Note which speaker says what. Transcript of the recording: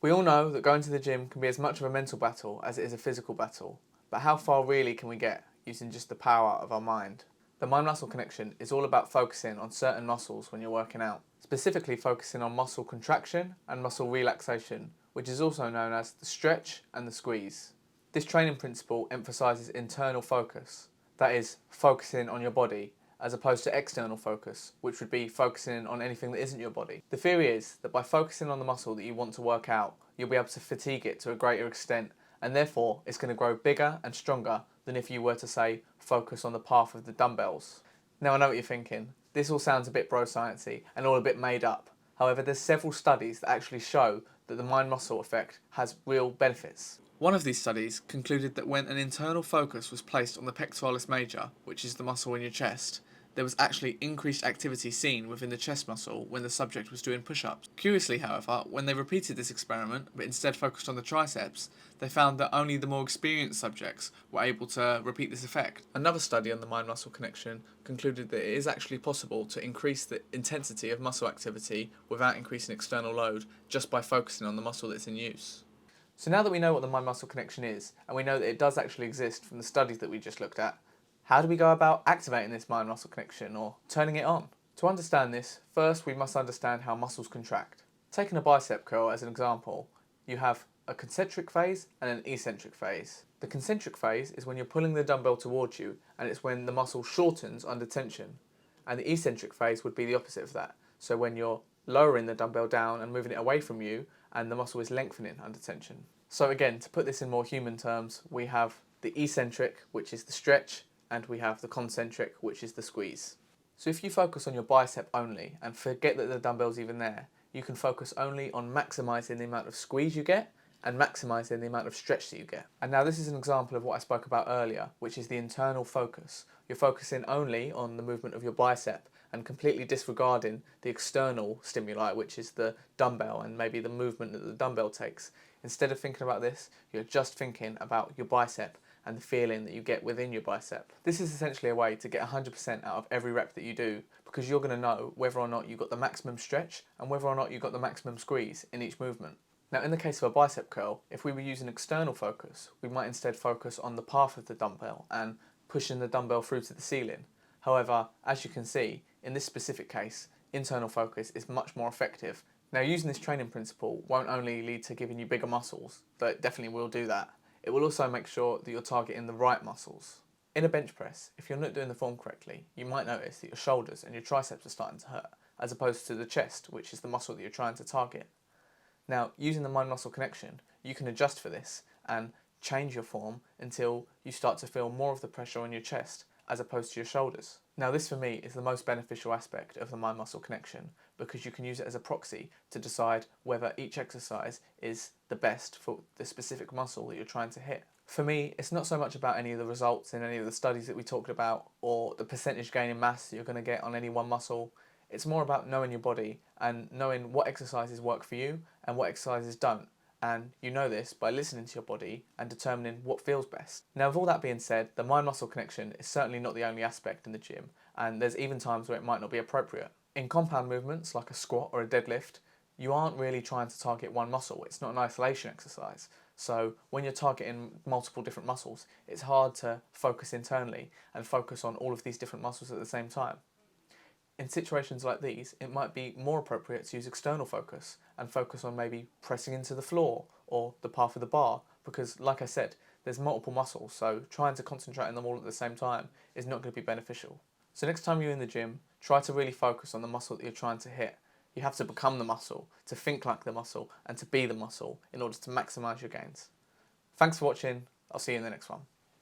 Speaker 1: We all know that going to the gym can be as much of a mental battle as it is a physical battle, but how far really can we get using just the power of our mind? The mind-muscle connection is all about focusing on certain muscles when you're working out, specifically focusing on muscle contraction and muscle relaxation, which is also known as the stretch and the squeeze. This training principle emphasises internal focus, that is, focusing on your body, as opposed to external focus, which would be focusing on anything that isn't your body. The theory is that by focusing on the muscle that you want to work out, you'll be able to fatigue it to a greater extent, and therefore it's going to grow bigger and stronger than if you were to, say, focus on the path of the dumbbells. Now I know what you're thinking, this all sounds a bit bro-sciencey and all a bit made up. However, there's several studies that actually show that the mind-muscle effect has real benefits. One of these studies concluded that when an internal focus was placed on the pectoralis major, which is the muscle in your chest, there was actually increased activity seen within the chest muscle when the subject was doing push-ups. Curiously, however, when they repeated this experiment, but instead focused on the triceps, they found that only the more experienced subjects were able to repeat this effect. Another study on the mind-muscle connection concluded that it is actually possible to increase the intensity of muscle activity without increasing external load just by focusing on the muscle that's in use. So now that we know what the mind-muscle connection is, and we know that it does actually exist from the studies that we just looked at, how do we go about activating this mind-muscle connection or turning it on? To understand this, first we must understand how muscles contract. Taking a bicep curl as an example, you have a concentric phase and an eccentric phase. The concentric phase is when you're pulling the dumbbell towards you, and it's when the muscle shortens under tension. And the eccentric phase would be the opposite of that. So when you're lowering the dumbbell down and moving it away from you, and the muscle is lengthening under tension. So again, to put this in more human terms, we have the eccentric, which is the stretch, and we have the concentric, which is the squeeze. So if you focus on your bicep only and forget that the dumbbell's even there, you can focus only on maximising the amount of squeeze you get and maximising the amount of stretch that you get. And now this is an example of what I spoke about earlier, which is the internal focus. You're focusing only on the movement of your bicep and completely disregarding the external stimuli, which is the dumbbell and maybe the movement that the dumbbell takes. Instead of thinking about this, you're just thinking about your bicep and the feeling that you get within your bicep. This is essentially a way to get 100% out of every rep that you do, because you're going to know whether or not you got the maximum stretch and whether or not you got the maximum squeeze in each movement. Now in the case of a bicep curl, if we were using external focus, we might instead focus on the path of the dumbbell and pushing the dumbbell through to the ceiling. However, as you can see, in this specific case, internal focus is much more effective. Now using this training principle won't only lead to giving you bigger muscles, though it definitely will do that, it will also make sure that you're targeting the right muscles. In a bench press, if you're not doing the form correctly, you might notice that your shoulders and your triceps are starting to hurt, as opposed to the chest, which is the muscle that you're trying to target. Now, using the mind-muscle connection, you can adjust for this and change your form until you start to feel more of the pressure on your chest as opposed to your shoulders. Now this for me is the most beneficial aspect of the mind-muscle connection, because you can use it as a proxy to decide whether each exercise is the best for the specific muscle that you're trying to hit. For me, it's not so much about any of the results in any of the studies that we talked about or the percentage gain in mass that you're going to get on any one muscle. It's more about knowing your body and knowing what exercises work for you and what exercises don't. And you know this by listening to your body and determining what feels best. Now with all that being said, the mind-muscle connection is certainly not the only aspect in the gym, and there's even times where it might not be appropriate. In compound movements like a squat or a deadlift, you aren't really trying to target one muscle, it's not an isolation exercise. So when you're targeting multiple different muscles, it's hard to focus internally and focus on all of these different muscles at the same time. In situations like these, it might be more appropriate to use external focus and focus on maybe pressing into the floor or the path of the bar, because like I said, there's multiple muscles, so trying to concentrate on them all at the same time is not going to be beneficial. So next time you're in the gym, try to really focus on the muscle that you're trying to hit. You have to become the muscle, to think like the muscle, and to be the muscle in order to maximise your gains. Thanks for watching, I'll see you in the next one.